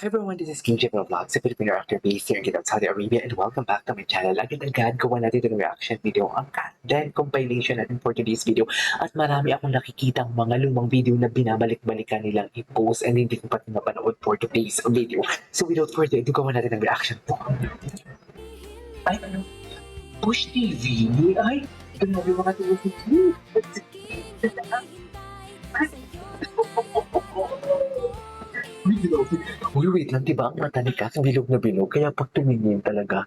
everyone, this is KJ Vlogs, a Filipino actor based here in Saudi Arabia, and welcome back to my channel. Agad-agad, gawa natin ito ng reaction video, ang then compilation natin for today's video. At marami akong nakikitang mga lumang video na binabalik-balikan nilang i-post and hindi ko pa napanood for today's video. So without further ado, gawa natin ng reaction to. Ay, ano? Push TV? Ay, grabe mga TV. Uy, wait lang, diba ang mata ni Kat bilog na bilog? Kaya pag tumingin talaga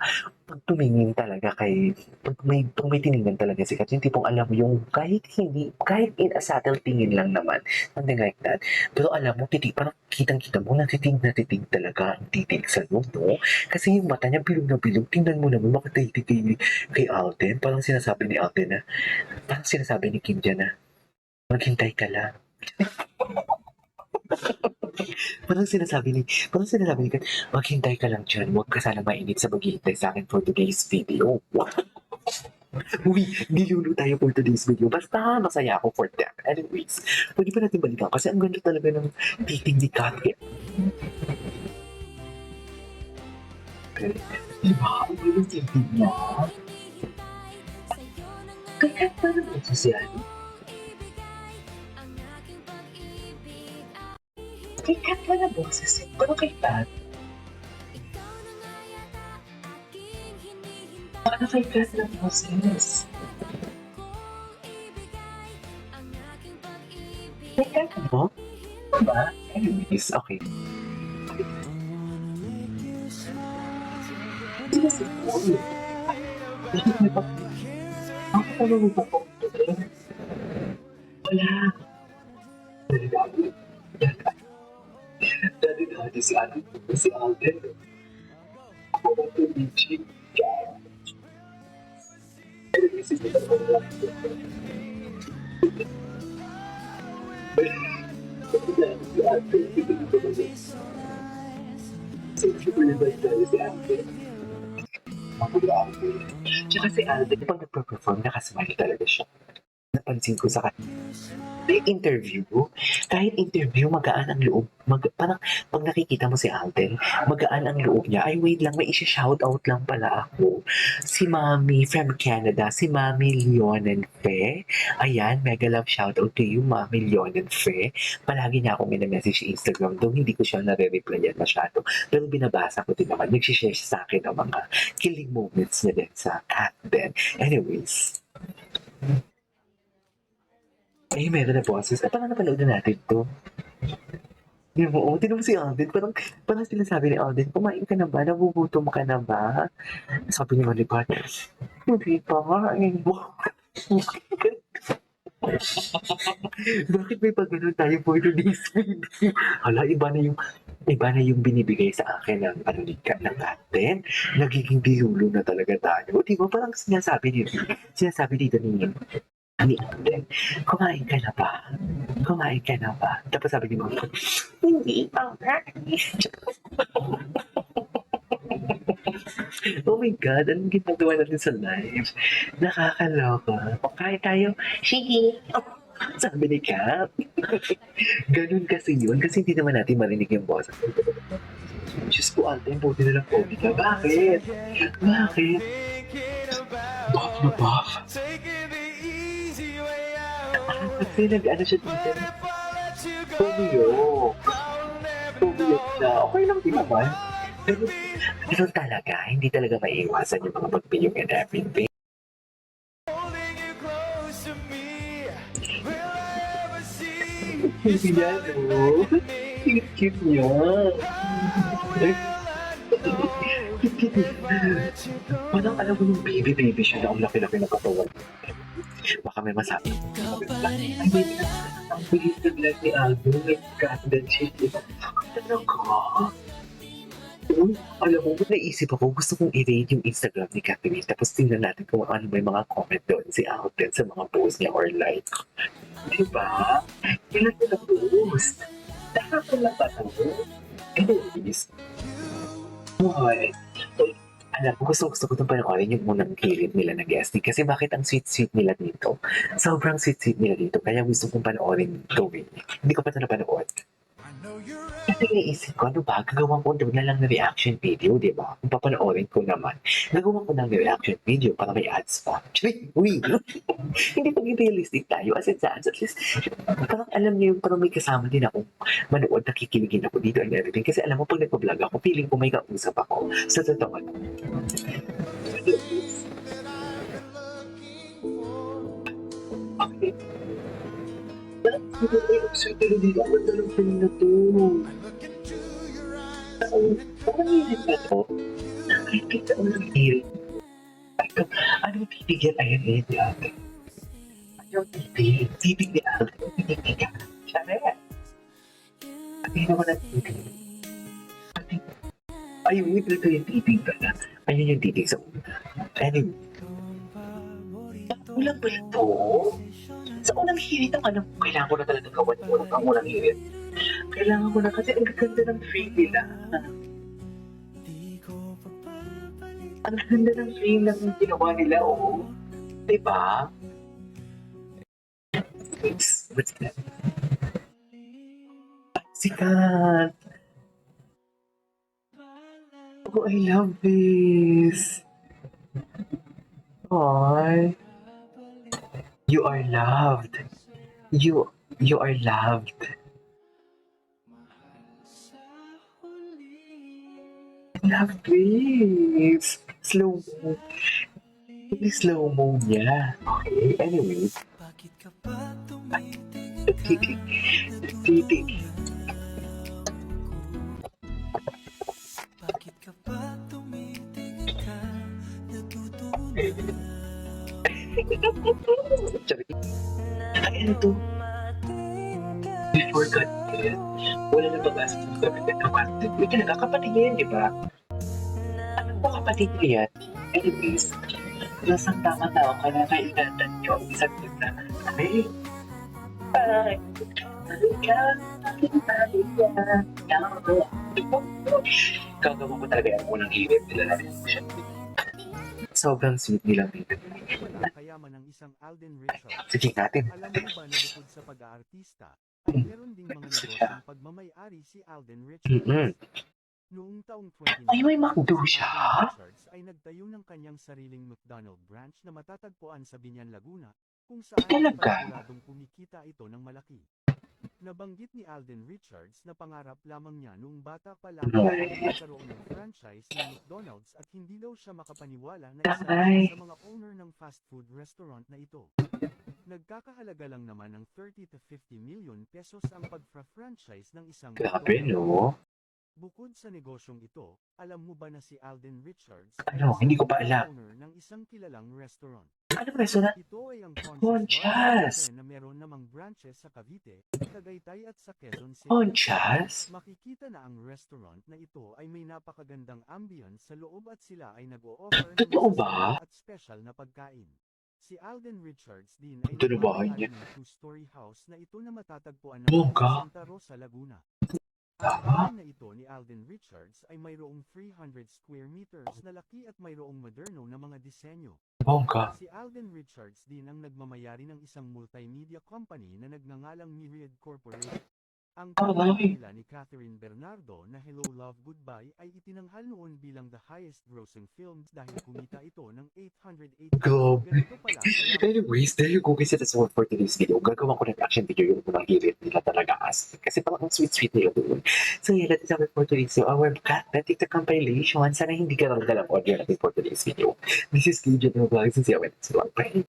kay, pag may tiningnan talaga si Kat, yung tipong alam mo yung kahit hindi, kahit in a subtle tingin lang naman, something like that. Pero alam mo, parang kitang-kita mo, natitig talaga ang titig sa loob, no? Kasi yung mata niya bilog na bilog, tingnan mo naman, makatahitig kay Alden. Parang sinasabi ni Alden na, parang sinasabi ni Kim dyan na, maghintay ka lang. Parang sinasabi ni Kat, maghintay ka lang dyan, huwag ka sana mainit sa maghihintay sa akin for today's video. Uy, nilulo tayo for today's video. Basta masaya ako for them. Anyways, pwede ba natin balikan? Kasi ang ganda talaga ng titing ni Kat. Diba? Ang ganda ng titing niya. Kaya parang nagsasyan. Kay Kat ba na boses? Pero kay Kat? Paano kay Kat na boses? Kay Kat mo? Diba? Anyways, okay. Sino si Paul? Bakit may pag-pag-pag-pag? Wala. Dati si Alden. Ako ang tumichi. Tsaka si Alden, pag nagpa-perform, nakasmile talaga siya. Napansin ko sa kanya. May interview, kahit interview, magaan ang loob. Parang pag nakikita mo si Alden, magaan ang loob niya. Ay, wait lang, may isa-shoutout lang pala ako. Si Mami from Canada, si Mami Leonen Fe. Ayan, mega love shoutout to you, Mami Leonen Fe. Palagi niya akong minamessage sa Instagram, doon hindi ko siya nare-replyan masyado. Pero binabasa ko din naman, nagsishare siya sa akin ng mga killing moments niya din sa cat din. Anyways, ay, meron na boses. Ay, parang napanood na natin to. Di mo, tinan mo si Alden. Parang sinasabi ni Alden, kumain ka na ba? Nagugutom ka na ba? Sabi ni Maripat, hindi pa nga. Bakit may pag-ganon tayo for today's video? Hala, iba na yung binibigay sa akin ng ng atin. Nagiging dilulo na talaga tayo. Di ba parang sinasabi dito ni Alden, kumain ka na ba? Kumain ka na ba? Tapos sabi ni Mama, hindi pa nga. Oh my God, anong ginagawa natin sa live? Nakakaloka. Kain tayo? Sige. Sabi ni Kat. Ganun kasi yun. Kasi hindi naman natin marinig yung boss. Diyos ko, Alden, buti na lang COVID ka. Bakit? Bakit? Buff na buff? Kasi nag-ano siya dito. Tumiyok siya. Okay lang din naman. Pero talaga, hindi talaga maiiwasan yung mga pagpiyong and everything. Cute niya, no? Cute niya. Parang alam mo yung baby siya na ang laki-laki na katawan. Baka may masabi. Ang bilis na lang ni Aldo, may cat-dead shit. Talaga? Alam mo, naisip ako, gusto kong i-rate yung Instagram ni Catherine, tapos tingnan natin kung ano may mga comment doon si Alden sa mga post niya or like. Diba? Ilan na post? Nakakala pa ito. Anyways, buhay. Alam ko, gusto ko itong panoorin yung unang kilid nila na guesting. Kasi bakit ang sweet-sweet nila dito? Sobrang sweet-sweet nila dito. Kaya gusto kong panoorin ito. Hindi ko pa ito napanood. Kasi naisip ko, ano ba, gagawa ko doon na lang na reaction video, di ba? Kung papanoorin ko naman, gagawa ko ng reaction video para may ads pa. Uy, hindi paging realistic tayo as in sa ads. At least, parang alam niyo yung parang may kasama din ako manood, nakikiligin ako dito and everything. Kasi alam mo, pag nagpa-vlog ako, feeling ko may kausap ako. Sa totoo. Okay. Pero dito ako ng film na to. Parang hirit na to. Nakikita ko ng hirit. Anong bibigyan? Ayan, ayan, ayan. Anong bibig? Bibig ni Alvin. Bibig ka. Siya Pati naman ang tibig. Ay, wait, ito yung tibig pala. Ayun yung tibig sa una. Anyway. Ulang pala to. Sa unang hirit ang alam ko, kailangan ko na talaga gawan yung unang hirit. Kailangan ko na kasi ang ganda ng frame nila. Ang ganda ng frame ng ginawa nila, oo. Diba? What's that? Sikat! Oh, I love this! Aww. You are loved. You are loved. Love this! Slow-mo. Hindi slow-mo niya. Okay, anyway. Titig. Ay, ano to? Before God, wala na pag-asa sa kapatid ng kapatid. May talaga kapatid niya yan, di ba? Ano po kapatid niya yan? Anyways, Diyos ang tama-tao ka na kaingatan niyo ang isang ganda. Ay, ay, gagawa ko talaga yung unang hirit nila na siya. Sobrang sweet nilang dito. Kayaman ng isang Alden Richards. Sige natin. Alam mo ba na bukod sa pag-aartista, meron ding mga negosyong pagmamay-ari si Alden Richards. Noong taong 2019, Ay, may McDo si siya? Alden Richards ay nagtayo ng kanyang sariling McDonald branch na matatagpuan sa Binyan, Laguna, kung saan Talaga? paniguradong kumikita ito ng malaki. Nabanggit ni Alden Richards na pangarap lamang niya noong bata pa lamang Ay. na magkaroon ng franchise ng McDonald's at hindi daw siya makapaniwala na isa Ay. siya sa mga owner ng fast food restaurant na ito. Nagkakahalaga lang naman ng 30 to 50 million pesos ang pagfra-franchise ng isang Grabe, McDonald's. no? Bukod sa negosyong ito, alam mo ba na si Alden Richards Ano? Hindi ko pa alam. owner ng isang kilalang restaurant? Anong restaurant? Ito ay ang Conchas! na meron namang branches sa Cavite, Tagaytay at sa Quezon City. Conchas? Makikita na ang restaurant na ito ay may napakagandang ambience sa loob at sila ay nag-o-offer ng Totoo ba? masasarap at special na pagkain. Si Alden Richards din ay Ito na bahay nagmamayari niya. ng two-story house na ito na matatagpuan ng Bongga. Santa Rosa, Laguna. Tama. Ang bahay na ito ni Alden Richards ay mayroong 300 square meters na laki at mayroong moderno na mga disenyo. Bongga. Si Alden Richards din ang nagmamayari ng isang multimedia company na nagngangalang Myriad Corporation. Ang pelikula nila ni Catherine Bernardo na Hello Love Goodbye ay itinanghal noon bilang the highest grossing films dahil kumita ito ng 880. Grabe. Ganito pala kaya Anyways, there you go guys. That's all for today's video. Gagawa ko ng reaction video yung unang hirit nila talaga as. Kasi parang ang sweet-sweet nila doon. So yeah, that is all for today's video. Our cat the compilation. Sana hindi ka lang audio natin for today's video. This is KJ Vlogs and see you next one. Bye.